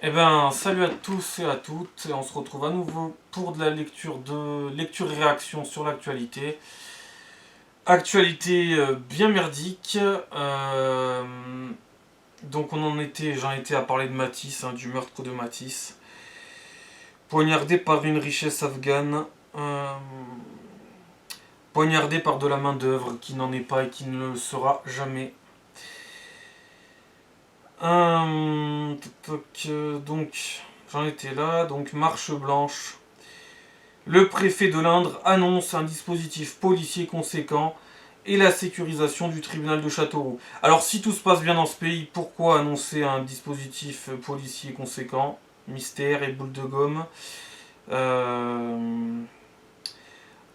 Eh ben, salut à tous et à toutes, et on se retrouve à nouveau pour de la lecture et réaction sur l'actualité. Actualité bien merdique. Donc j'en étais à parler de Matisse, du meurtre de Matisse. Poignardé par une richesse afghane. euh, Poignardé par de la main d'œuvre qui n'en est pas et qui ne le sera jamais. Euh, donc, j'en étais là, donc marche blanche. Le préfet de l'Indre annonce un dispositif policier conséquent et la sécurisation du tribunal de Châteauroux. Alors si tout se passe bien dans ce pays, pourquoi annoncer un dispositif policier conséquent? Mystère et boule de gomme. Euh...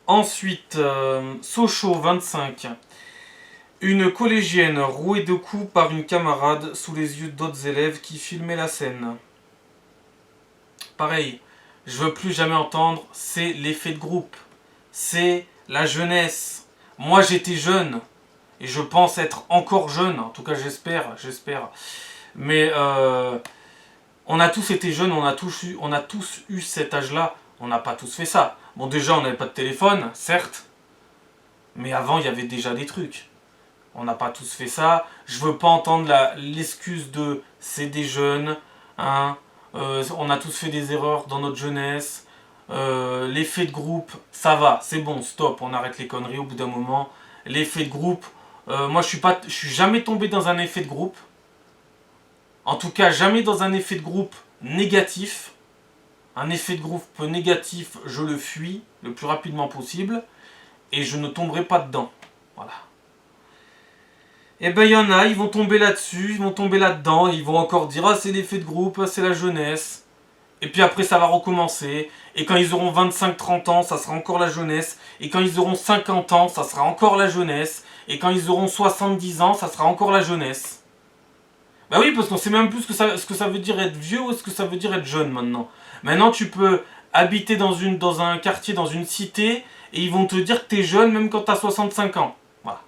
Ensuite, Sochaux 25. Une collégienne rouée de coups par une camarade sous les yeux d'autres élèves qui filmaient la scène. Pareil, je veux plus jamais entendre, c'est l'effet de groupe. C'est la jeunesse. Moi j'étais jeune, et je pense être encore jeune, en tout cas j'espère. Mais on a tous été jeunes, on a tous eu cet âge-là, on n'a pas tous fait ça. Bon déjà on n'avait pas de téléphone, certes, mais avant il y avait déjà des trucs. On n'a pas tous fait ça, je veux pas entendre l'excuse de c'est des jeunes, hein, on a tous fait des erreurs dans notre jeunesse, l'effet de groupe, ça va, c'est bon, stop, on arrête les conneries au bout d'un moment. L'effet de groupe, moi je suis jamais tombé dans un effet de groupe. En tout cas, jamais dans un effet de groupe négatif. Un effet de groupe négatif, je le fuis le plus rapidement possible et je ne tomberai pas dedans. Voilà. Et ben il y en a, ils vont tomber là-dessus, ils vont tomber là-dedans, et ils vont encore dire ah c'est l'effet de groupe, c'est la jeunesse. Et puis après ça va recommencer. Et quand ils auront 25-30 ans, ça sera encore la jeunesse. Et quand ils auront 50 ans, ça sera encore la jeunesse. Et quand ils auront 70 ans, ça sera encore la jeunesse. Bah oui, parce qu'on sait même plus ce que ça veut dire être vieux ou ce que ça veut dire être jeune maintenant. Maintenant tu peux habiter dans un quartier, dans une cité, et ils vont te dire que t'es jeune même quand t'as 65 ans. Voilà.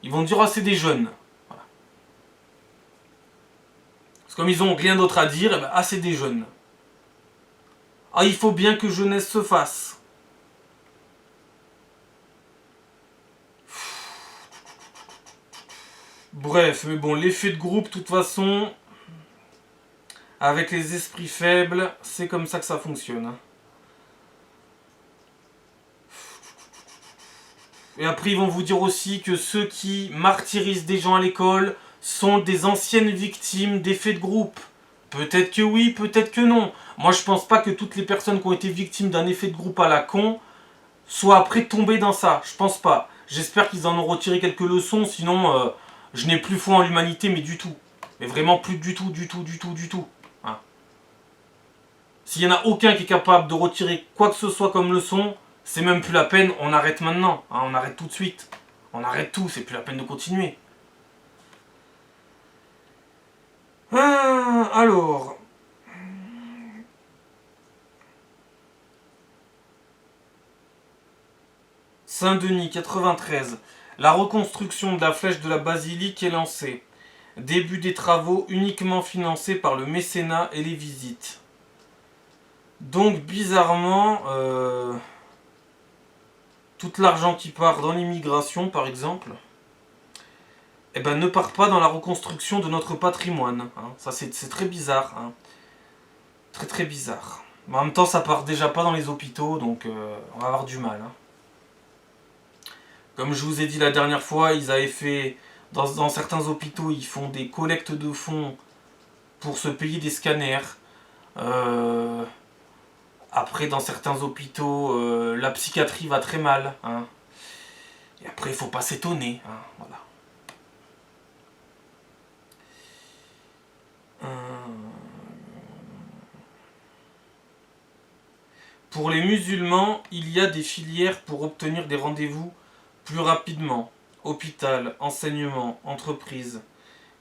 Ils vont te dire ah c'est des jeunes. Voilà. Parce que comme ils ont rien d'autre à dire, et ben, ah c'est des jeunes. Ah, il faut bien que jeunesse se fasse. Bref, mais bon, l'effet de groupe, de toute façon, avec les esprits faibles, c'est comme ça que ça fonctionne. Et après, ils vont vous dire aussi que ceux qui martyrisent des gens à l'école sont des anciennes victimes d'effets de groupe. Peut-être que oui, peut-être que non. Moi, je pense pas que toutes les personnes qui ont été victimes d'un effet de groupe à la con soient après tombées dans ça. Je pense pas. J'espère qu'ils en ont retiré quelques leçons, sinon je n'ai plus foi en l'humanité, mais du tout. Mais vraiment plus du tout, du tout, du tout, du tout. Hein. S'il y en a aucun qui est capable de retirer quoi que ce soit comme leçon, c'est même plus la peine, on arrête maintenant. Hein, on arrête tout de suite. On arrête tout, c'est plus la peine de continuer. Alors. Saint-Denis 93. La reconstruction de la flèche de la basilique est lancée. Début des travaux uniquement financés par le mécénat et les visites. Donc bizarrement, tout l'argent qui part dans l'immigration par exemple, eh ben, ne part pas dans la reconstruction de notre patrimoine. Hein. Ça c'est très bizarre. Hein. Très très bizarre. Mais en même temps ça part déjà pas dans les hôpitaux, donc on va avoir du mal. Hein. Comme je vous ai dit la dernière fois, ils avaient fait, dans certains hôpitaux, ils font des collectes de fonds pour se payer des scanners. Après, dans certains hôpitaux, la psychiatrie va très mal. Hein. Et après, il faut pas s'étonner. Hein. Voilà. Pour les musulmans, il y a des filières pour obtenir des rendez-vous plus rapidement. Hôpital, enseignement, entreprise.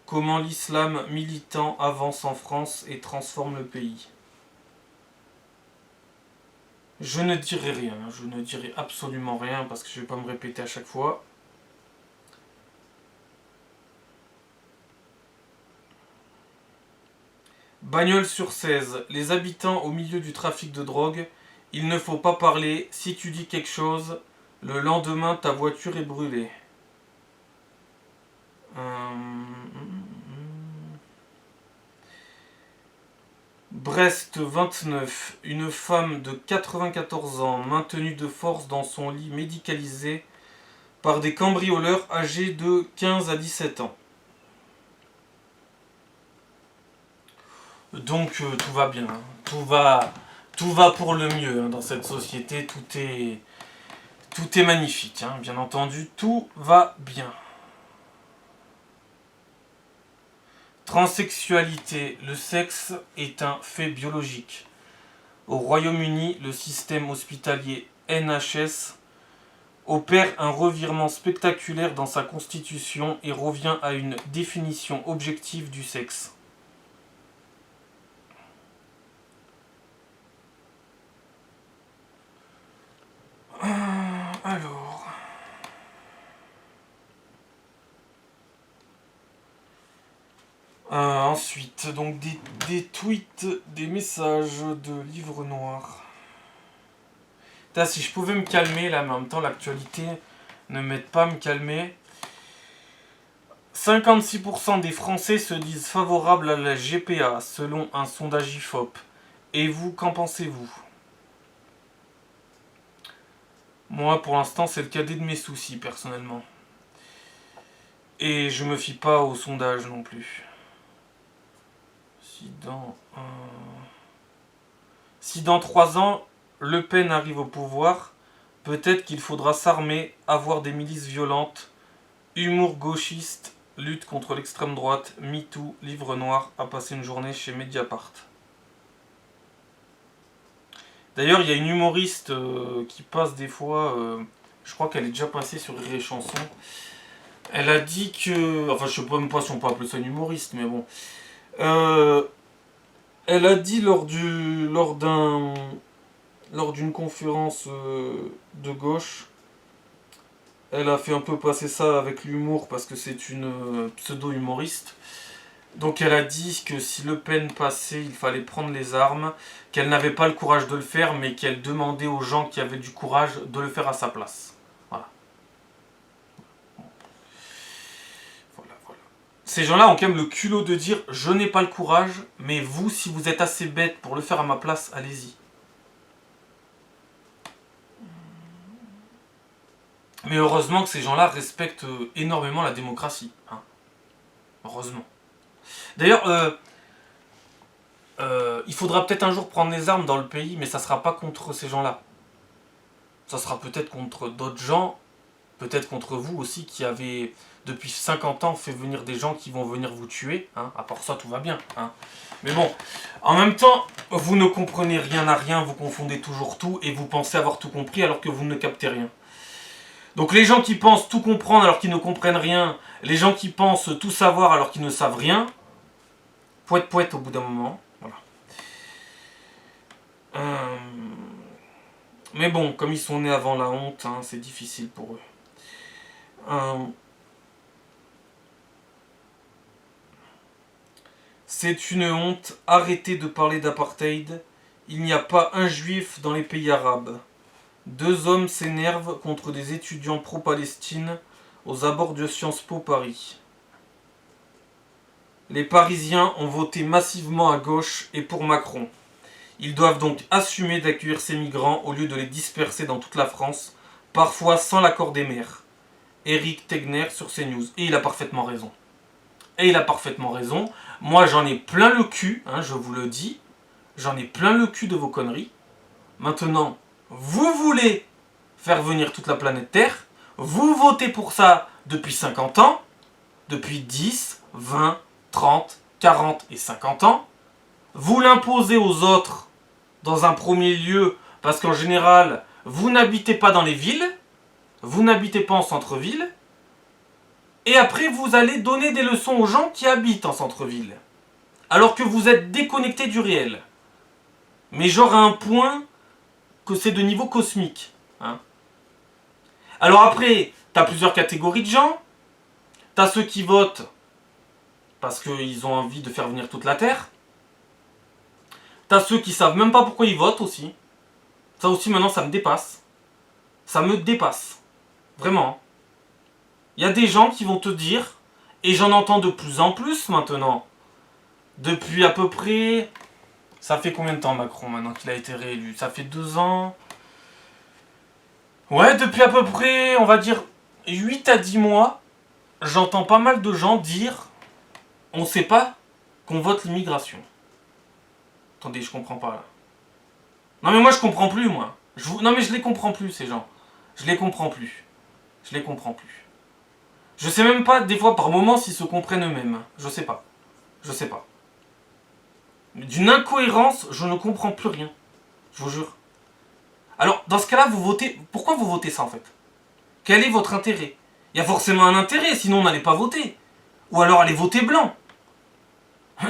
Comment l'islam militant avance en France et transforme le pays. Je ne dirai rien, je ne dirai absolument rien parce que je ne vais pas me répéter à chaque fois. Bagnols-sur-Cèze, les habitants au milieu du trafic de drogue, il ne faut pas parler, si tu dis quelque chose, le lendemain ta voiture est brûlée. Brest 29, une femme de 94 ans maintenue de force dans son lit médicalisé par des cambrioleurs âgés de 15 à 17 ans. Donc tout va bien, hein. Tout va pour le mieux, hein, dans cette société, tout est magnifique, hein, bien entendu, tout va bien. Transsexualité, le sexe est un fait biologique. Au Royaume-Uni, le système hospitalier NHS opère un revirement spectaculaire dans sa constitution et revient à une définition objective du sexe. Alors... ensuite, donc des tweets, des messages de livres noirs. Putain, si je pouvais me calmer là, mais en même temps l'actualité ne m'aide pas à me calmer. 56% des Français se disent favorables à la GPA selon un sondage IFOP. Et vous, qu'en pensez-vous? Moi, pour l'instant, c'est le cadet de mes soucis, personnellement. Et je me fie pas au sondage non plus. Si dans 3 ans, Le Pen arrive au pouvoir, peut-être qu'il faudra s'armer, avoir des milices violentes, humour gauchiste, lutte contre l'extrême droite, MeToo, livre noir, à passer une journée chez Mediapart. D'ailleurs, il y a une humoriste qui passe des fois, je crois qu'elle est déjà passée sur Rire et Chanson. Elle a dit que... Enfin, je sais pas même pas si on peut appeler ça une humoriste, mais bon. Elle a dit lors d'une conférence de gauche, elle a fait un peu passer ça avec l'humour parce que c'est une pseudo-humoriste. Donc elle a dit que si Le Pen passait, il fallait prendre les armes, qu'elle n'avait pas le courage de le faire, mais qu'elle demandait aux gens qui avaient du courage de le faire à sa place. Voilà. Voilà. Ces gens-là ont quand même le culot de dire « Je n'ai pas le courage, mais vous, si vous êtes assez bête pour le faire à ma place, allez-y. » Mais heureusement que ces gens-là respectent énormément la démocratie. Hein. Heureusement. D'ailleurs, il faudra peut-être un jour prendre les armes dans le pays, mais ça sera pas contre ces gens-là. Ça sera peut-être contre d'autres gens, peut-être contre vous aussi, qui avez, depuis 50 ans, fait venir des gens qui vont venir vous tuer. Hein. À part ça, tout va bien. Hein. Mais bon, en même temps, vous ne comprenez rien à rien, vous confondez toujours tout, et vous pensez avoir tout compris alors que vous ne captez rien. Donc les gens qui pensent tout comprendre alors qu'ils ne comprennent rien, les gens qui pensent tout savoir alors qu'ils ne savent rien, poète au bout d'un moment. Voilà. Mais bon, comme ils sont nés avant la honte, hein, c'est difficile pour eux. C'est une honte, arrêtez de parler d'apartheid. Il n'y a pas un juif dans les pays arabes. 2 hommes s'énervent contre des étudiants pro-Palestine aux abords de Sciences Po Paris. Les Parisiens ont voté massivement à gauche et pour Macron. Ils doivent donc assumer d'accueillir ces migrants au lieu de les disperser dans toute la France, parfois sans l'accord des maires. Éric Tegner sur CNews. Et il a parfaitement raison. Moi, j'en ai plein le cul, hein, je vous le dis. J'en ai plein le cul de vos conneries. Maintenant, vous voulez faire venir toute la planète Terre. Vous votez pour ça depuis 50 ans. Depuis 10, 20, 30, 40 et 50 ans. Vous l'imposez aux autres dans un premier lieu parce qu'en général, vous n'habitez pas dans les villes. Vous n'habitez pas en centre-ville. Et après, vous allez donner des leçons aux gens qui habitent en centre-ville. Alors que vous êtes déconnectés du réel. Mais genre à un point que c'est de niveau cosmique. Hein. Alors après, t'as plusieurs catégories de gens. T'as ceux qui votent parce qu'ils ont envie de faire venir toute la Terre. T'as ceux qui savent même pas pourquoi ils votent aussi. Ça aussi, maintenant, ça me dépasse. Ça me dépasse. Vraiment. Il y a des gens qui vont te dire, et j'en entends de plus en plus maintenant, depuis à peu près... Ça fait combien de temps Macron maintenant qu'il a été réélu? Ça fait 2 ans. Ouais, depuis à peu près, on va dire, 8 à 10 mois, j'entends pas mal de gens dire, on sait pas qu'on vote l'immigration. Attendez, je comprends pas là. Non mais moi je comprends plus moi. Non mais je les comprends plus ces gens. Je les comprends plus. Je les comprends plus. Je sais même pas des fois par moments s'ils se comprennent eux-mêmes. Je sais pas. Je sais pas. D'une incohérence, je ne comprends plus rien. Je vous jure. Alors dans ce cas-là, vous votez. Pourquoi vous votez ça en fait? Quel est votre intérêt? Il y a forcément un intérêt, sinon on n'allait pas voter. Ou alors allez voter blanc.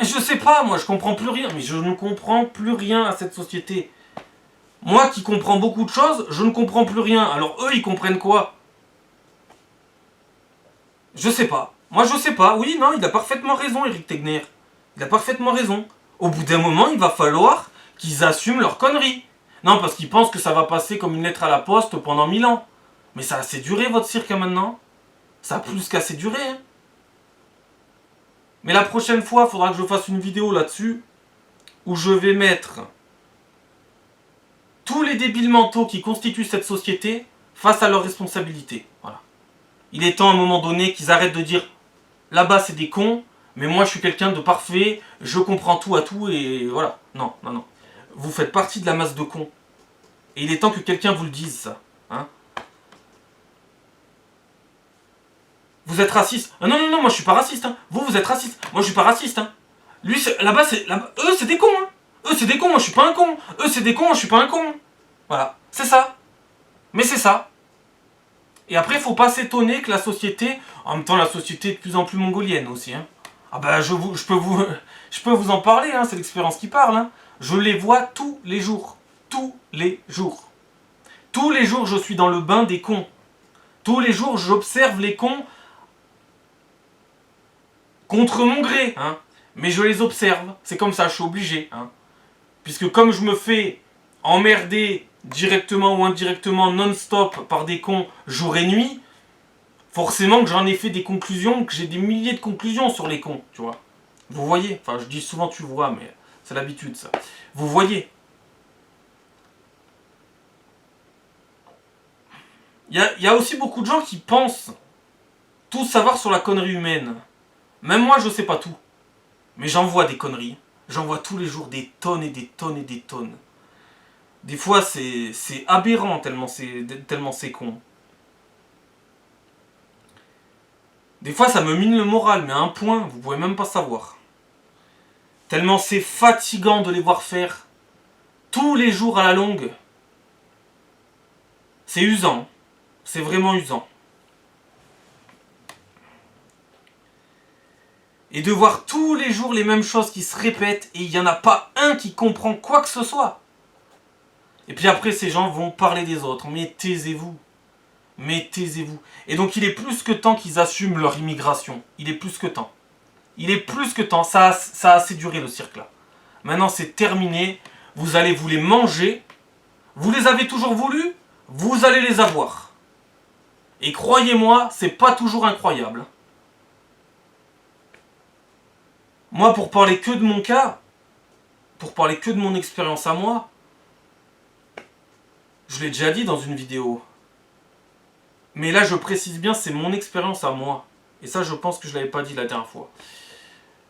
Je sais pas, moi je comprends plus rien. Mais je ne comprends plus rien à cette société. Moi qui comprends beaucoup de choses, je ne comprends plus rien. Alors eux, ils comprennent quoi? Je sais pas. Moi, je sais pas. Oui, non, il a parfaitement raison, Eric Tegner. Il a parfaitement raison. Au bout d'un moment, il va falloir qu'ils assument leurs conneries. Non, parce qu'ils pensent que ça va passer comme une lettre à la poste pendant 1000 ans. Mais ça a assez duré, votre cirque, maintenant. Ça a plus qu'assez duré. Hein. Mais la prochaine fois, il faudra que je fasse une vidéo là-dessus, où je vais mettre tous les débiles mentaux qui constituent cette société face à leurs responsabilités. Voilà. Il est temps à un moment donné qu'ils arrêtent de dire là-bas c'est des cons, mais moi je suis quelqu'un de parfait, je comprends tout à tout et voilà. Non, non, non. Vous faites partie de la masse de cons. Et il est temps que quelqu'un vous le dise ça. Hein. Vous êtes raciste. Ah non, non, non, moi je suis pas raciste. Hein. Vous êtes raciste. Moi je suis pas raciste. Hein. Lui, là-bas, c'est. Eux, c'est des cons. Hein. Eux, c'est des cons, moi je suis pas un con. Eux, c'est des cons, moi je suis pas un con. Voilà. C'est ça. Mais c'est ça. Et après, il faut pas s'étonner que la société, en même temps, la société est de plus en plus mongolienne aussi. Hein. Ah bah, je peux vous en parler, hein, c'est l'expérience qui parle. Hein. Je les vois tous les jours. Tous les jours. Tous les jours, je suis dans le bain des cons. Tous les jours, j'observe les cons contre mon gré. Hein. Mais je les observe. C'est comme ça, je suis obligé. Hein. Puisque comme je me fais emmerder directement ou indirectement non-stop par des cons jour et nuit, forcément que j'en ai fait des conclusions, que j'ai des milliers de conclusions sur les cons, tu vois. Vous voyez, enfin je dis souvent tu vois, mais c'est l'habitude ça. Vous voyez. Il y a aussi beaucoup de gens qui pensent tout savoir sur la connerie humaine. Même moi je sais pas tout. Mais j'en vois des conneries. J'en vois tous les jours des tonnes et des tonnes et des tonnes. Des fois c'est aberrant tellement c'est con. Des fois ça me mine le moral, mais à un point, vous pouvez même pas savoir. Tellement c'est fatigant de les voir faire tous les jours à la longue. C'est usant. C'est vraiment usant. Et de voir tous les jours les mêmes choses qui se répètent et il n'y en a pas un qui comprend quoi que ce soit. Et puis après ces gens vont parler des autres. Mais taisez-vous. Mais taisez-vous. Et donc il est plus que temps qu'ils assument leur immigration. Il est plus que temps. Il est plus que temps. Ça a assez duré le cirque là. Maintenant c'est terminé. Vous allez vous les manger. Vous les avez toujours voulu. Vous allez les avoir. Et croyez-moi, c'est pas toujours incroyable. Moi, pour parler que de mon cas, pour parler que de mon expérience à moi, je l'ai déjà dit dans une vidéo. Mais là, je précise bien, c'est mon expérience à moi. Et ça, je pense que je ne l'avais pas dit la dernière fois.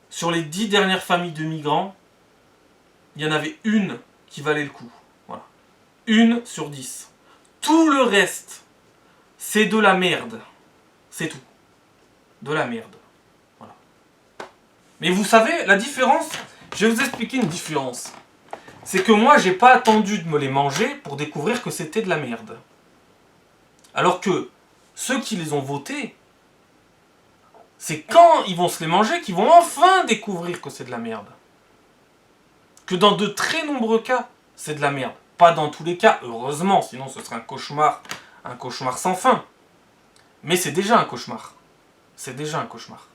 Sur les 10 dernières familles de migrants, il y en avait une qui valait le coup. Voilà. 1 sur 10. Tout le reste, c'est de la merde. C'est tout. De la merde. Voilà. Mais vous savez, la différence, je vais vous expliquer une différence. C'est que moi, j'ai pas attendu de me les manger pour découvrir que c'était de la merde. Alors que ceux qui les ont votés, c'est quand ils vont se les manger qu'ils vont enfin découvrir que c'est de la merde. Que dans de très nombreux cas, c'est de la merde. Pas dans tous les cas, heureusement, sinon ce serait un cauchemar sans fin. Mais c'est déjà un cauchemar. C'est déjà un cauchemar.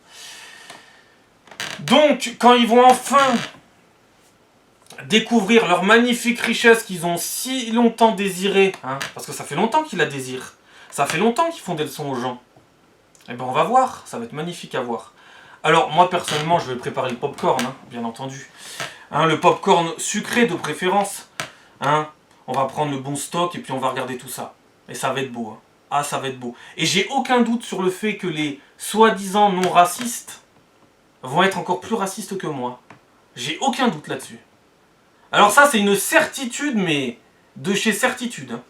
Donc, quand ils vont enfin découvrir leur magnifique richesse qu'ils ont si longtemps désirée, hein, parce que ça fait longtemps qu'ils la désirent, ça fait longtemps qu'ils font des leçons aux gens. Eh ben on va voir, ça va être magnifique à voir. Alors moi personnellement je vais préparer le popcorn, hein, bien entendu. Hein, le popcorn sucré de préférence. Hein, on va prendre le bon stock et puis on va regarder tout ça. Et ça va être beau. Hein. Ah ça va être beau. Et j'ai aucun doute sur le fait que les soi-disant non racistes vont être encore plus racistes que moi. J'ai aucun doute là-dessus. Alors ça, c'est une certitude, mais de chez certitude. Hein.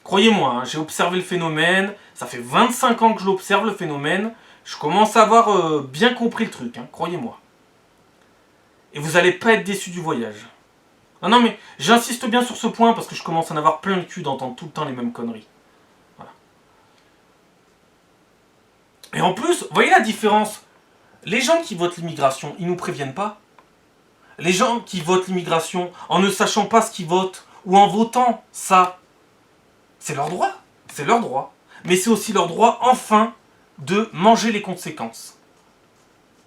Croyez-moi, hein, j'ai observé le phénomène. Ça fait 25 ans que je l'observe, le phénomène. Je commence à avoir bien compris le truc, hein, croyez-moi. Et vous n'allez pas être déçus du voyage. Non, non, mais j'insiste bien sur ce point parce que je commence à en avoir plein le cul d'entendre tout le temps les mêmes conneries. Voilà. Et en plus, voyez la différence. Les gens qui votent l'immigration, ils nous préviennent pas. Les gens qui votent l'immigration en ne sachant pas ce qu'ils votent ou en votant ça, c'est leur droit. C'est leur droit. Mais c'est aussi leur droit, enfin, de manger les conséquences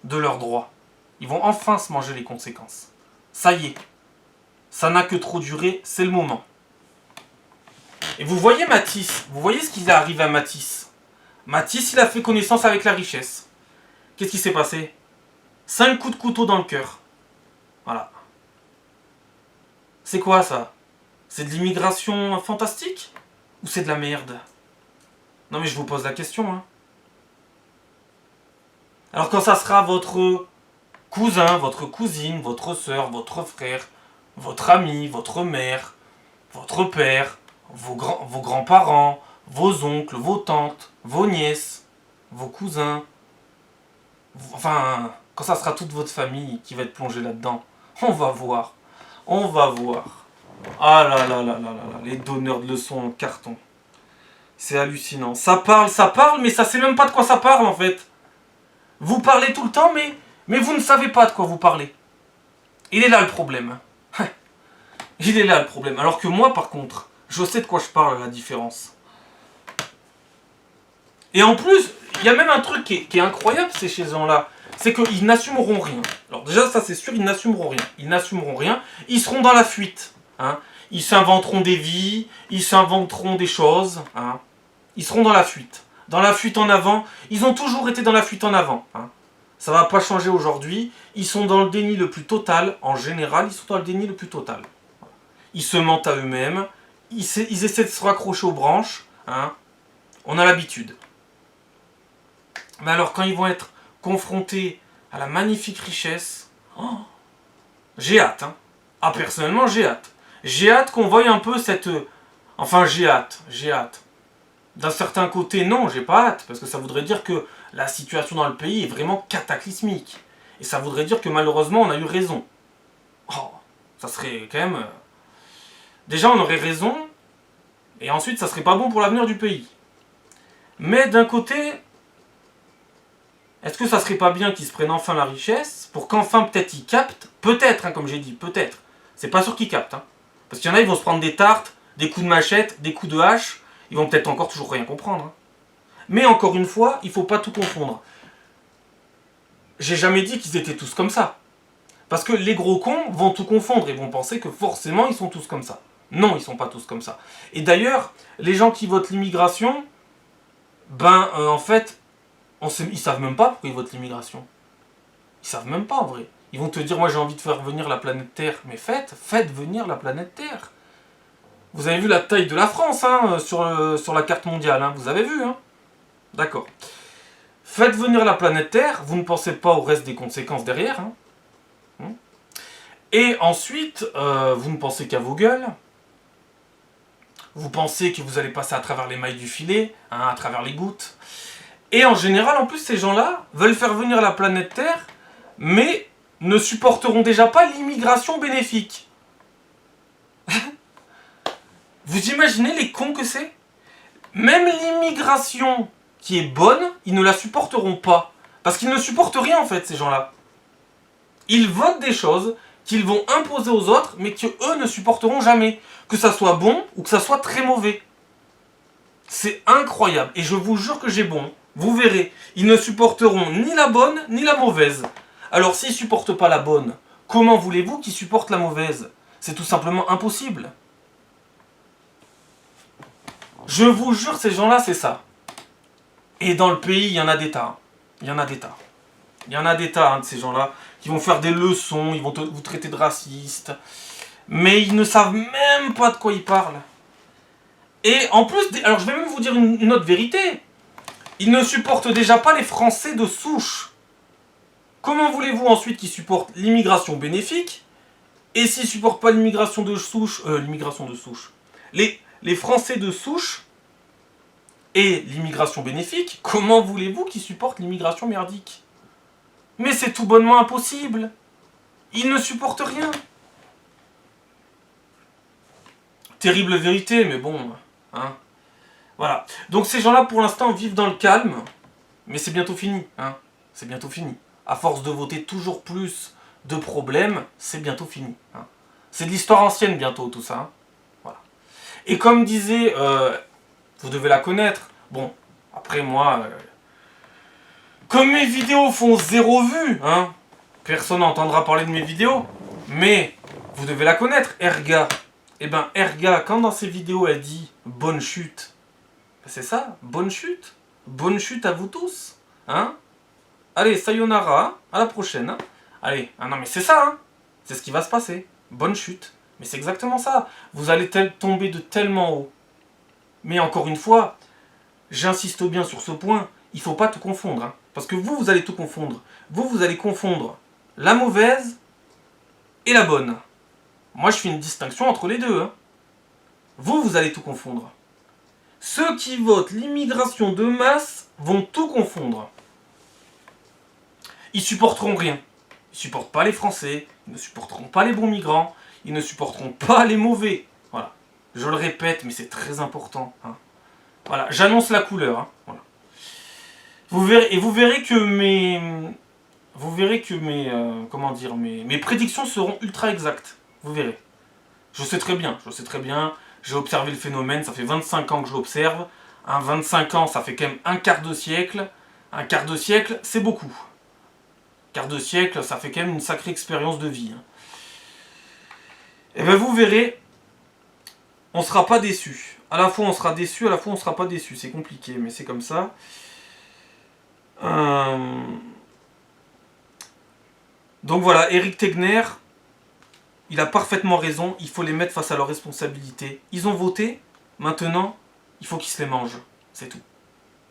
de leur droit. Ils vont enfin se manger les conséquences. Ça y est. Ça n'a que trop duré, c'est le moment. Et vous voyez Matisse, vous voyez ce qui arrive à Matisse. Matisse, il a fait connaissance avec la richesse. Qu'est-ce qui s'est passé? 5 coups de couteau dans le cœur. Voilà. C'est quoi ça? C'est de l'immigration fantastique? Ou c'est de la merde? Non mais je vous pose la question. Hein. Alors quand ça sera votre cousin, votre cousine, votre soeur, votre frère, votre ami, votre mère, votre père, vos grands-parents, vos oncles, vos tantes, vos nièces, vos cousins, enfin, quand ça sera toute votre famille qui va être plongée là-dedans, on va voir. On va voir. Ah là là là là là là, les donneurs de leçons en carton. C'est hallucinant. Ça parle, mais ça sait même pas de quoi ça parle en fait. Vous parlez tout le temps, mais vous ne savez pas de quoi vous parlez. Il est là le problème. Il est là le problème. Alors que moi, par contre, je sais de quoi je parle, la différence. Et en plus, il y a même un truc qui est incroyable, c'est chez ces gens-là. C'est qu'ils n'assumeront rien. Alors déjà, ça c'est sûr, ils n'assumeront rien. Ils n'assumeront rien. Ils seront dans la fuite. Hein. Ils s'inventeront des vies. Ils s'inventeront des choses. Hein. Ils seront dans la fuite. Dans la fuite en avant. Ils ont toujours été dans la fuite en avant. Hein. Ça ne va pas changer aujourd'hui. Ils sont dans le déni le plus total. En général, ils sont dans le déni le plus total. Ils se mentent à eux-mêmes. Ils essaient de se raccrocher aux branches. Hein. On a l'habitude. Mais alors, quand ils vont être confrontés à la magnifique richesse, oh, j'ai hâte. Hein. Ah, personnellement, j'ai hâte. J'ai hâte qu'on voie un peu cette... Enfin, j'ai hâte. D'un certain côté, non, j'ai pas hâte. Parce que ça voudrait dire que la situation dans le pays est vraiment cataclysmique. Et ça voudrait dire que malheureusement, on a eu raison. Oh, ça serait quand même... Déjà, on aurait raison. Et ensuite, ça serait pas bon pour l'avenir du pays. Mais d'un côté... Est-ce que ça serait pas bien qu'ils se prennent enfin la richesse pour qu'enfin peut-être ils captent? Peut-être, hein, comme j'ai dit, peut-être. C'est pas sûr qu'ils captent. Hein. Parce qu'il y en a, ils vont se prendre des tartes, des coups de machette, des coups de hache. Ils vont peut-être encore toujours rien comprendre. Hein. Mais encore une fois, il faut pas tout confondre. J'ai jamais dit qu'ils étaient tous comme ça. Parce que les gros cons vont tout confondre et vont penser que forcément ils sont tous comme ça. Non, ils sont pas tous comme ça. Et d'ailleurs, les gens qui votent l'immigration, en fait... Ils savent même pas pourquoi ils votent l'immigration. Ils savent même pas en vrai. Ils vont te dire, moi j'ai envie de faire venir la planète Terre. Mais faites venir la planète Terre. Vous avez vu la taille de la France hein, sur la carte mondiale. Hein, vous avez vu. Hein. D'accord. Faites venir la planète Terre. Vous ne pensez pas au reste des conséquences derrière. Hein. Et ensuite, vous ne pensez qu'à vos gueules. Vous pensez que vous allez passer à travers les mailles du filet, hein, à travers les gouttes. Et en général, en plus, ces gens-là veulent faire venir la planète Terre, mais ne supporteront déjà pas l'immigration bénéfique. Vous imaginez les cons que c'est? Même l'immigration qui est bonne, ils ne la supporteront pas. Parce qu'ils ne supportent rien, en fait, ces gens-là. Ils votent des choses qu'ils vont imposer aux autres, mais que eux ne supporteront jamais. Que ça soit bon ou que ça soit très mauvais. C'est incroyable. Et je vous jure que j'ai bon. Vous verrez, ils ne supporteront ni la bonne ni la mauvaise. Alors s'ils ne supportent pas la bonne, Comment voulez-vous qu'ils supportent la mauvaise? C'est tout simplement impossible. Je vous jure, ces gens-là, c'est ça. Et dans le pays, il y en a des tas. Il y en a des tas. Il y en a des tas, hein, de ces gens-là, qui vont faire des leçons, ils vont vous traiter de raciste. Mais ils ne savent même pas de quoi ils parlent. Et en plus, alors je vais même vous dire une autre vérité. Ils ne supportent déjà pas les Français de souche. Comment voulez-vous ensuite qu'ils supportent l'immigration bénéfique? Et s'ils ne supportent pas l'immigration de souche, les Français de souche et l'immigration bénéfique, comment voulez-vous qu'ils supportent l'immigration merdique? Mais c'est tout bonnement impossible. Ils ne supportent rien. Terrible vérité, mais bon, hein. Voilà. Donc ces gens-là, pour l'instant, vivent dans le calme, mais c'est bientôt fini, hein. C'est bientôt fini. À force de voter toujours plus de problèmes, c'est bientôt fini, hein. C'est de l'histoire ancienne bientôt, tout ça, hein. Voilà. Et comme disait, vous devez la connaître, bon, après moi, comme mes vidéos font 0 vue, hein, personne n'entendra parler de mes vidéos, mais vous devez la connaître, Erga. Eh ben, Erga, quand dans ses vidéos elle dit « bonne chute », c'est ça, bonne chute. Bonne chute à vous tous, hein. Allez, sayonara, à la prochaine, hein. Allez, ah non mais c'est ça, hein. C'est ce qui va se passer. Bonne chute. Mais c'est exactement ça. Vous allez tomber de tellement haut. Mais encore une fois, j'insiste bien sur ce point, il ne faut pas tout confondre, hein. Parce que vous allez tout confondre. Vous allez confondre la mauvaise et la bonne. Moi, je fais une distinction entre les deux, hein. Vous allez tout confondre. Ceux qui votent l'immigration de masse vont tout confondre. Ils supporteront rien. Ils supportent pas les Français, ils ne supporteront pas les bons migrants, ils ne supporteront pas les mauvais. Voilà. Je le répète, mais c'est très important, hein. Voilà, j'annonce la couleur, hein. Voilà. Vous verrez que mes prédictions seront ultra exactes. Vous verrez. Je sais très bien. J'ai observé le phénomène, ça fait 25 ans que je l'observe. 25 ans, ça fait quand même un quart de siècle. Un quart de siècle, c'est beaucoup. Un quart de siècle, ça fait quand même une sacrée expérience de vie, hein. Et bien vous verrez, on ne sera pas déçu. À la fois on sera déçu, à la fois on ne sera pas déçu. C'est compliqué, mais c'est comme ça. Donc voilà, Éric Tegner, il a parfaitement raison, il faut les mettre face à leurs responsabilités. Ils ont voté, maintenant, il faut qu'ils se les mangent. C'est tout.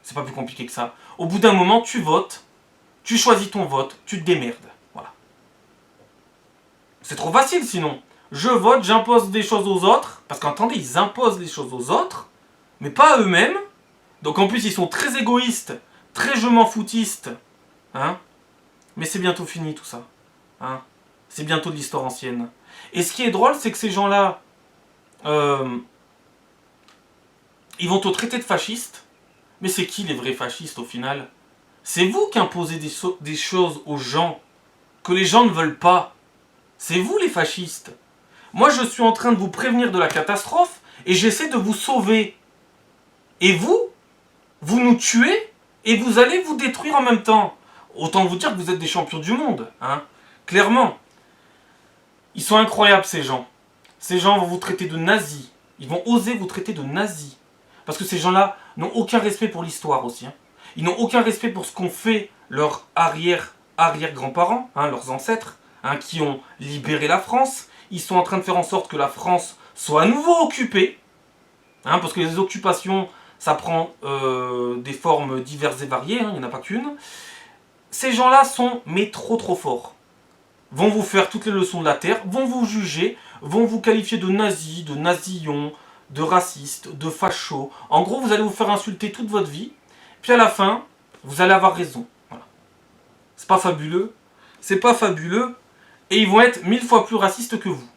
C'est pas plus compliqué que ça. Au bout d'un moment, tu votes, tu choisis ton vote, tu te démerdes. Voilà. C'est trop facile sinon. Je vote, j'impose des choses aux autres, parce qu'entendez, ils imposent les choses aux autres, mais pas à eux-mêmes. Donc en plus, ils sont très égoïstes, très je m'en foutistes, hein. Mais c'est bientôt fini tout ça, hein. C'est bientôt de l'histoire ancienne. Et ce qui est drôle, c'est que ces gens-là, ils vont te traiter de fasciste. Mais c'est qui les vrais fascistes au final? C'est vous qui imposez des choses aux gens que les gens ne veulent pas. C'est vous les fascistes. Moi, je suis en train de vous prévenir de la catastrophe et j'essaie de vous sauver. Et vous nous tuez et vous allez vous détruire en même temps. Autant vous dire que vous êtes des champions du monde, hein. Clairement. Ils sont incroyables, ces gens. Ces gens vont vous traiter de nazis. Ils vont oser vous traiter de nazis. Parce que ces gens-là n'ont aucun respect pour l'histoire aussi, hein. Ils n'ont aucun respect pour ce qu'ont fait leurs arrière-grands-parents, hein, leurs ancêtres, hein, qui ont libéré la France. Ils sont en train de faire en sorte que la France soit à nouveau occupée. Hein, parce que les occupations, ça prend des formes diverses et variées, hein, il n'y en a pas qu'une. Ces gens-là sont, mais trop forts. Vont vous faire toutes les leçons de la Terre, vont vous juger, vont vous qualifier de nazis, de nazillons, de racistes, de fachos. En gros, vous allez vous faire insulter toute votre vie, puis à la fin, vous allez avoir raison. Voilà. C'est pas fabuleux, et ils vont être 1000 fois plus racistes que vous.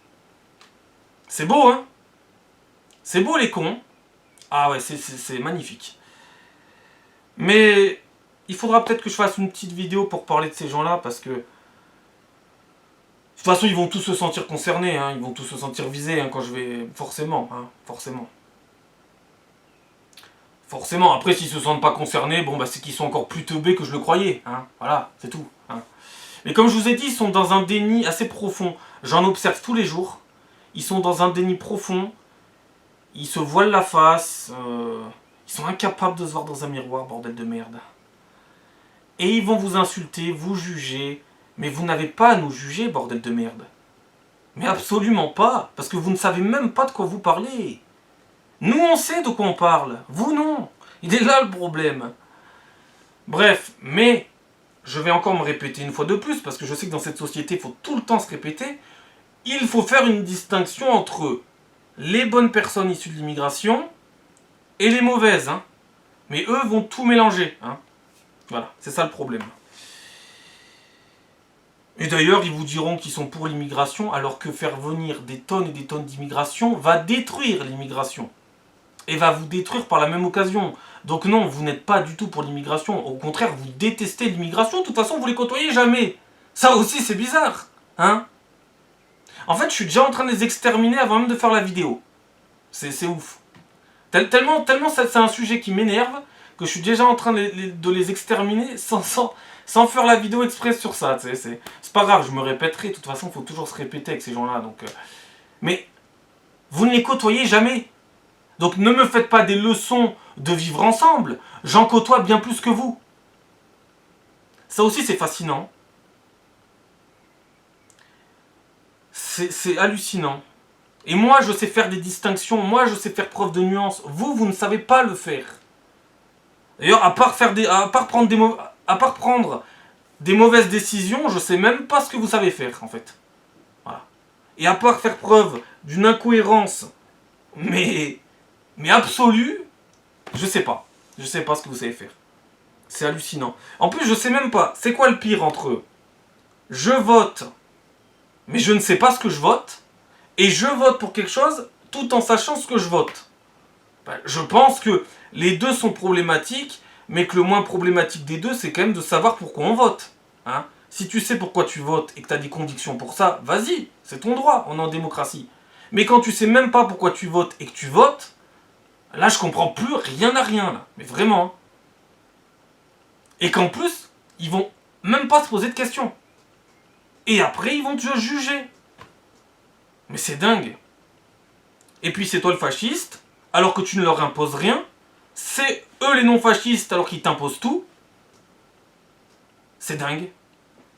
C'est beau, hein? C'est beau les cons. Ah ouais, c'est magnifique. Mais il faudra peut-être que je fasse une petite vidéo pour parler de ces gens-là, parce que de toute façon, ils vont tous se sentir concernés, hein, ils vont tous se sentir visés, hein, quand je vais... Forcément, hein, forcément. Forcément, après, s'ils se sentent pas concernés, bon, bah, c'est qu'ils sont encore plus teubés que je le croyais, hein, voilà, c'est tout, hein. Mais comme je vous ai dit, ils sont dans un déni assez profond. J'en observe tous les jours. Ils sont dans un déni profond. Ils se voilent la face. Ils sont incapables de se voir dans un miroir, bordel de merde. Et ils vont vous insulter, vous juger. Mais vous n'avez pas à nous juger, bordel de merde. Mais absolument pas. Parce que vous ne savez même pas de quoi vous parlez. Nous, on sait de quoi on parle. Vous, non. Il est là le problème. Bref, mais je vais encore me répéter une fois de plus, parce que je sais que dans cette société, il faut tout le temps se répéter. Il faut faire une distinction entre les bonnes personnes issues de l'immigration et les mauvaises. Hein. Mais eux vont tout mélanger. Hein. Voilà, c'est ça le problème. Et d'ailleurs, ils vous diront qu'ils sont pour l'immigration, alors que faire venir des tonnes et des tonnes d'immigration va détruire l'immigration. Et va vous détruire par la même occasion. Donc non, vous n'êtes pas du tout pour l'immigration. Au contraire, vous détestez l'immigration. De toute façon, vous les côtoyez jamais. Ça aussi, c'est bizarre. Hein? En fait, je suis déjà en train de les exterminer avant même de faire la vidéo. C'est ouf. Tellement c'est un sujet qui m'énerve que je suis déjà en train de les exterminer sans faire la vidéo express sur ça. C'est pas grave, je me répéterai. De toute façon, il faut toujours se répéter avec ces gens-là. Mais vous ne les côtoyez jamais. Donc ne me faites pas des leçons de vivre ensemble. J'en côtoie bien plus que vous. Ça aussi, c'est fascinant. C'est hallucinant. Et moi, je sais faire des distinctions. Moi, je sais faire preuve de nuance. Vous ne savez pas le faire. D'ailleurs, à part prendre des mauvaises décisions, je sais même pas ce que vous savez faire, en fait. Voilà. Et à part faire preuve d'une incohérence, mais absolue, je sais pas. Je sais pas ce que vous savez faire. C'est hallucinant. En plus, je sais même pas. C'est quoi le pire entre eux? Je vote, mais je ne sais pas ce que je vote. Et je vote pour quelque chose tout en sachant ce que je vote. Je pense que les deux sont problématiques, mais que le moins problématique des deux, c'est quand même de savoir pourquoi on vote. Hein? Si tu sais pourquoi tu votes et que tu as des convictions pour ça, vas-y, c'est ton droit, on est en démocratie. Mais quand tu sais même pas pourquoi tu votes et que tu votes, là je comprends plus rien à rien, là. Mais vraiment. Et qu'en plus, ils vont même pas se poser de questions. Et après, ils vont te juger. Mais c'est dingue. Et puis c'est toi le fasciste, alors que tu ne leur imposes rien. C'est eux les non-fascistes, alors qu'ils t'imposent tout. C'est dingue.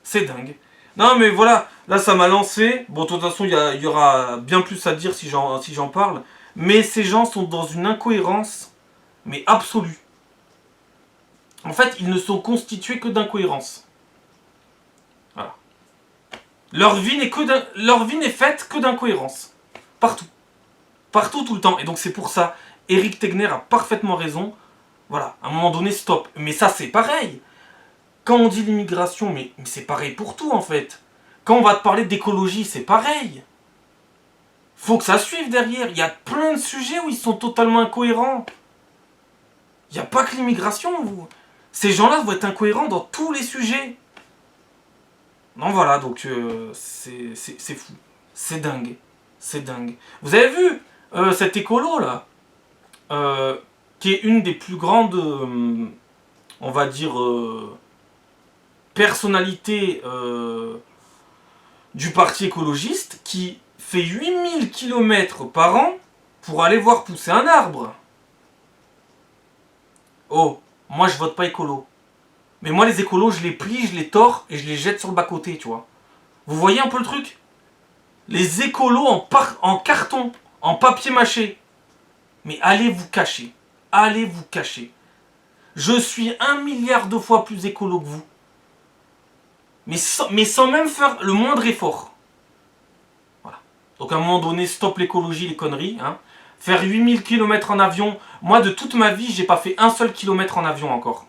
C'est dingue. Non mais voilà, là ça m'a lancé. Bon, de toute façon, il y aura bien plus à dire si j'en parle. Mais ces gens sont dans une incohérence, mais absolue. En fait, ils ne sont constitués que d'incohérences. Voilà. Leur vie n'est faite que d'incohérences. Partout. Partout, tout le temps. Et donc c'est pour ça, Éric Tegner a parfaitement raison. Voilà, à un moment donné, stop. Mais ça, c'est pareil. Quand on dit l'immigration, mais c'est pareil pour tout, en fait. Quand on va te parler d'écologie, c'est pareil. Faut que ça suive derrière. Il y a plein de sujets où ils sont totalement incohérents. Il n'y a pas que l'immigration. Ces gens-là vont être incohérents dans tous les sujets. Non, voilà, donc c'est fou. C'est dingue. C'est dingue. Vous avez vu cet écolo là, qui est une des plus grandes, on va dire, personnalités du parti écologiste, qui fait 8000 km par an pour aller voir pousser un arbre. Oh, moi je vote pas écolo. Mais moi les écolos, je les plie, je les tords et je les jette sur le bas-côté, tu vois. Vous voyez un peu le truc? Les écolos en carton, en papier mâché. Mais allez vous cacher. Allez vous cacher. Je suis 1 milliard de fois plus écolo que vous. Mais sans même faire le moindre effort. Voilà. Donc à un moment donné, stop l'écologie, les conneries. Hein. Faire 8000 km en avion. Moi, de toute ma vie, j'ai pas fait un seul kilomètre en avion encore.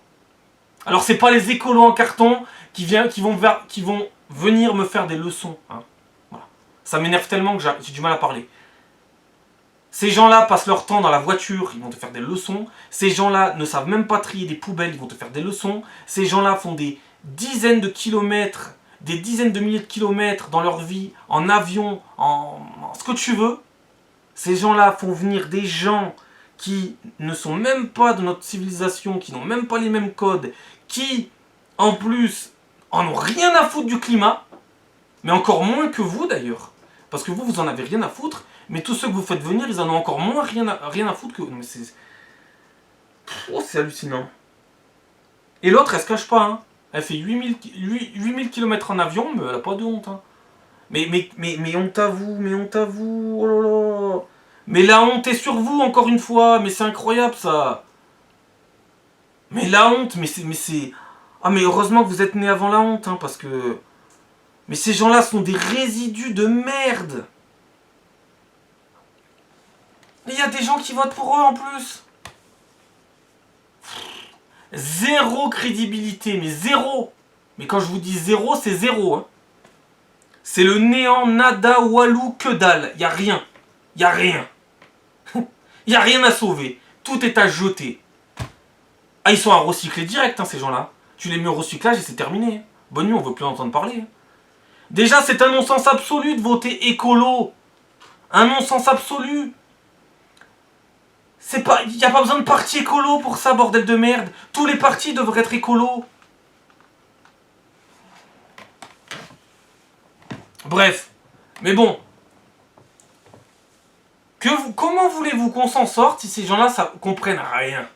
Alors c'est pas les écolos en carton qui vont venir me faire des leçons. Hein. Voilà. Ça m'énerve tellement que j'ai du mal à parler. Ces gens-là passent leur temps dans la voiture, ils vont te faire des leçons. Ces gens-là ne savent même pas trier des poubelles, ils vont te faire des leçons. Ces gens-là font des dizaines de kilomètres, des dizaines de milliers de kilomètres dans leur vie, en avion, en ce que tu veux. Ces gens-là font venir des gens qui ne sont même pas de notre civilisation, qui n'ont même pas les mêmes codes, qui, en plus, en ont rien à foutre du climat, mais encore moins que vous d'ailleurs. Parce que vous en avez rien à foutre, mais tous ceux que vous faites venir, ils en ont encore moins rien à foutre que vous. Non, mais c'est... Oh, c'est hallucinant. Et l'autre, elle se cache pas, hein. Elle fait 8000 km en avion, mais elle a pas de honte, hein. Mais honte à vous, mais honte à vous, oh là là. Mais la honte est sur vous, encore une fois, mais c'est incroyable, ça. Mais la honte, mais c'est... Ah, mais heureusement que vous êtes né avant la honte, hein, parce que... Mais ces gens-là sont des résidus de merde. Il y a des gens qui votent pour eux, en plus. Zéro crédibilité, mais zéro. Mais quand je vous dis zéro, c'est zéro, hein. C'est le néant, nada, walou, que dalle. Y a rien. Y a rien. Y a rien à sauver. Tout est à jeter. Ah, ils sont à recycler direct, hein, ces gens-là. Tu les mets au recyclage et c'est terminé. Bonne nuit, on veut plus entendre parler. Déjà, c'est un non-sens absolu de voter écolo. Un non-sens absolu. C'est pas... Y a pas besoin de parti écolo pour ça, bordel de merde. Tous les partis devraient être écolos. Bref. Mais bon. Comment voulez-vous qu'on s'en sorte si ces gens-là comprennent rien?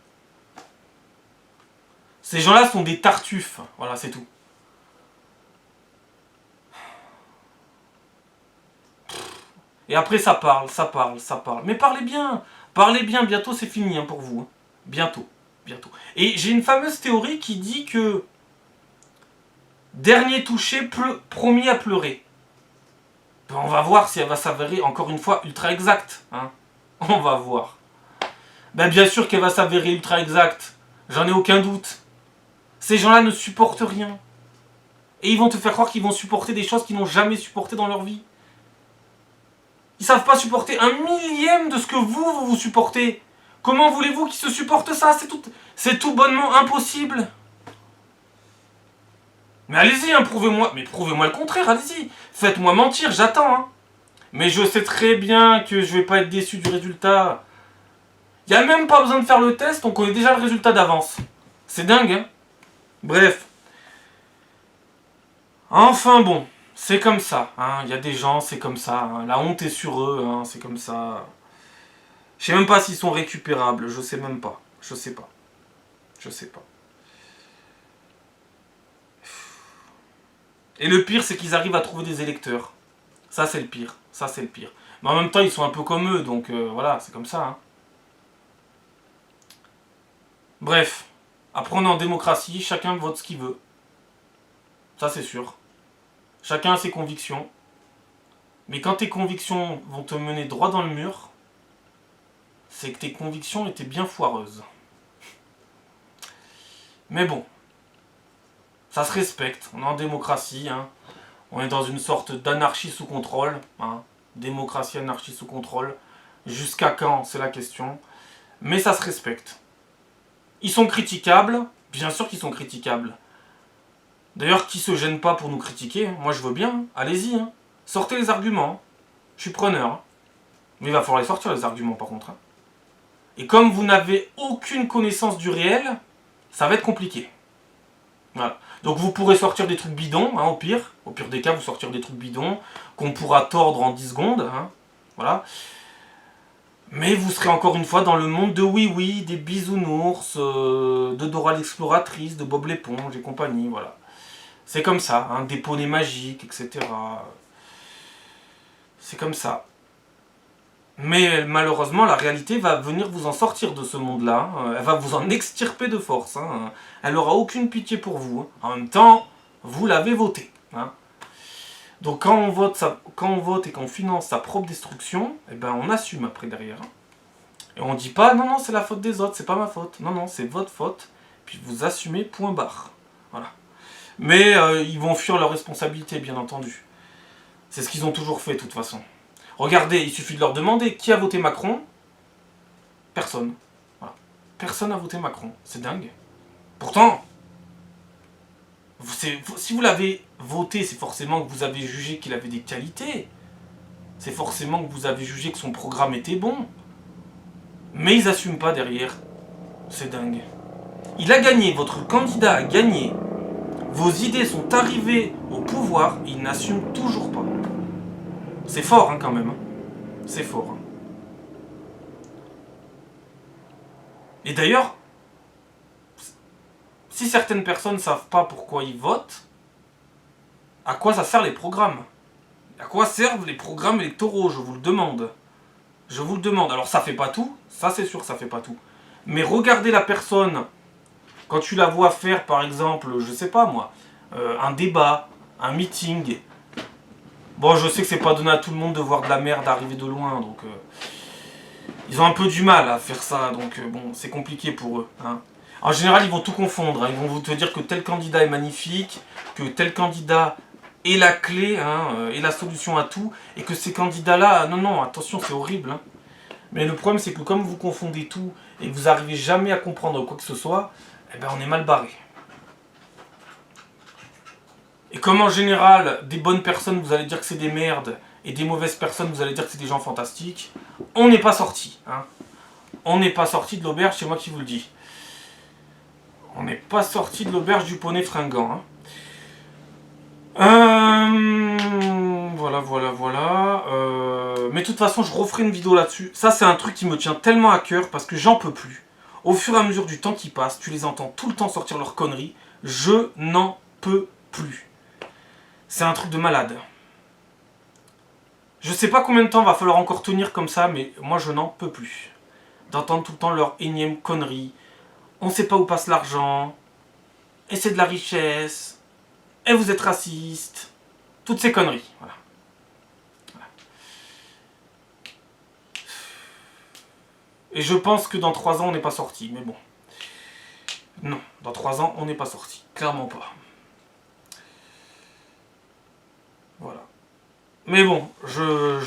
Ces gens-là sont des tartuffes. Voilà, c'est tout. Et après, ça parle. Mais parlez bien. Parlez bien. Bientôt, c'est fini, hein, pour vous. Hein. Bientôt. Et j'ai une fameuse théorie qui dit que dernier touché, promis à pleurer. Ben, on va voir si elle va s'avérer, encore une fois, ultra exacte. Hein. On va voir. Ben, bien sûr qu'elle va s'avérer ultra exacte. J'en ai aucun doute. Ces gens-là ne supportent rien. Et ils vont te faire croire qu'ils vont supporter des choses qu'ils n'ont jamais supportées dans leur vie. Ils savent pas supporter un millième de ce que vous supportez. Comment voulez-vous qu'ils se supportent ça? C'est tout bonnement impossible. Mais allez-y, hein, prouvez-moi. Mais prouvez-moi le contraire, allez-y. Faites-moi mentir, j'attends. Hein. Mais je sais très bien que je vais pas être déçu du résultat. Il n'y a même pas besoin de faire le test, on connaît déjà le résultat d'avance. C'est dingue, hein. Bref. Enfin bon, c'est comme ça. Hein. Il y a des gens, c'est comme ça. Hein. La honte est sur eux, hein. C'est comme ça. Je sais même pas s'ils sont récupérables, je sais même pas. Je sais pas. Et le pire, c'est qu'ils arrivent à trouver des électeurs. Ça, c'est le pire. Mais en même temps, ils sont un peu comme eux, donc voilà, c'est comme ça. Hein. Bref, après on est en démocratie, chacun vote ce qu'il veut. Ça, c'est sûr. Chacun a ses convictions. Mais quand tes convictions vont te mener droit dans le mur, c'est que tes convictions étaient bien foireuses. Mais bon, ça se respecte. On est en démocratie. Hein. On est dans une sorte d'anarchie sous contrôle. Hein. Démocratie, anarchie sous contrôle. Jusqu'à quand, c'est la question. Mais ça se respecte. Ils sont critiquables. Bien sûr qu'ils sont critiquables. D'ailleurs, qui se gêne pas pour nous critiquer? Moi, je veux bien. Hein. Allez-y. Hein. Sortez les arguments. Je suis preneur. Hein. Mais il va falloir les sortir, les arguments, par contre. Hein. Et comme vous n'avez aucune connaissance du réel, ça va être compliqué. Voilà. Donc vous pourrez sortir des trucs bidons, hein, au pire. Au pire des cas, vous sortir des trucs bidons qu'on pourra tordre en 10 secondes. Hein. Voilà. Mais vous serez encore une fois dans le monde de oui-oui, des bisounours, de Dora l'exploratrice, de Bob l'éponge et compagnie. Voilà. C'est comme ça, hein, des poneys magiques, etc. C'est comme ça. Mais malheureusement, la réalité va venir vous en sortir de ce monde-là. Elle va vous en extirper de force. Hein. Elle n'aura aucune pitié pour vous. Hein. En même temps, vous l'avez voté. Hein. Donc quand on vote et qu'on finance sa propre destruction, eh ben on assume après derrière. Hein. Et on ne dit pas, non, c'est la faute des autres, c'est pas ma faute. Non, c'est votre faute. Puis vous assumez, point barre. Voilà. Mais ils vont fuir leurs responsabilités, bien entendu. C'est ce qu'ils ont toujours fait, de toute façon. Regardez, il suffit de leur demander qui a voté Macron. Personne. Voilà. Personne n'a voté Macron. C'est dingue. Pourtant, si vous l'avez voté, c'est forcément que vous avez jugé qu'il avait des qualités. C'est forcément que vous avez jugé que son programme était bon. Mais ils n'assument pas derrière. C'est dingue. Il a gagné, votre candidat a gagné. Vos idées sont arrivées au pouvoir, ils n'assument toujours pas. C'est fort hein, quand même. C'est fort. Hein. Et d'ailleurs, si certaines personnes ne savent pas pourquoi ils votent, à quoi ça sert les programmes? À quoi servent les programmes électoraux? Je vous le demande. Je vous le demande. Alors ça fait pas tout, ça c'est sûr, ça fait pas tout. Mais regardez la personne, quand tu la vois faire par exemple, je sais pas moi, un débat, un meeting. Bon, je sais que c'est pas donné à tout le monde de voir de la merde arriver de loin, donc ils ont un peu du mal à faire ça, donc bon, c'est compliqué pour eux. Hein. En général, ils vont tout confondre. Hein. Ils vont vous te dire que tel candidat est magnifique, que tel candidat est la clé, hein, est la solution à tout, et que ces candidats-là, non, non, attention, c'est horrible. Hein. Mais le problème, c'est que comme vous confondez tout et que vous n'arrivez jamais à comprendre quoi que ce soit, eh ben, on est mal barré. Et comme en général, des bonnes personnes, vous allez dire que c'est des merdes, et des mauvaises personnes, vous allez dire que c'est des gens fantastiques, on n'est pas sorti. Hein. On n'est pas sorti de l'auberge, c'est moi qui vous le dis. On n'est pas sorti de l'auberge du poney fringant. Hein. Voilà. Mais de toute façon, je referai une vidéo là-dessus. Ça, c'est un truc qui me tient tellement à cœur parce que j'en peux plus. Au fur et à mesure du temps qui passe, tu les entends tout le temps sortir leurs conneries. Je n'en peux plus. C'est un truc de malade. Je sais pas combien de temps va falloir encore tenir comme ça, mais moi, je n'en peux plus. D'entendre tout le temps leur énième connerie. On sait pas où passe l'argent. Et c'est de la richesse. Et vous êtes raciste. Toutes ces conneries. Voilà. Et je pense que dans 3 ans, on n'est pas sorti. Mais bon. Non, dans 3 ans, on n'est pas sorti. Clairement pas. Voilà. Mais bon, je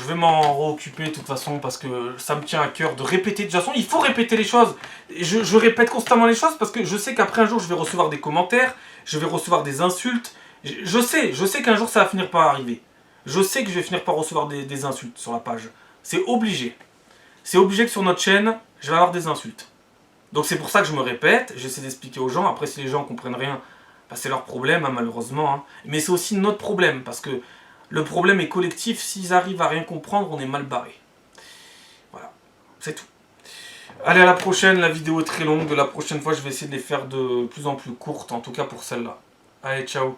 vais m'en réoccuper de toute façon parce que ça me tient à cœur de répéter. De toute façon, il faut répéter les choses. Je répète constamment les choses parce que je sais qu'après un jour, je vais recevoir des commentaires, je vais recevoir des insultes. Je sais qu'un jour, ça va finir par arriver. Je sais que je vais finir par recevoir des insultes sur la page. C'est obligé. C'est obligé que sur notre chaîne, je vais avoir des insultes. Donc c'est pour ça que je me répète, j'essaie d'expliquer aux gens. Après, si les gens ne comprennent rien, bah, c'est leur problème, hein, malheureusement. Hein. Mais c'est aussi notre problème parce que le problème est collectif, s'ils arrivent à rien comprendre, on est mal barré. Voilà, c'est tout. Allez, à la prochaine, la vidéo est très longue. La prochaine fois, je vais essayer de les faire de plus en plus courtes, en tout cas pour celle-là. Allez, ciao.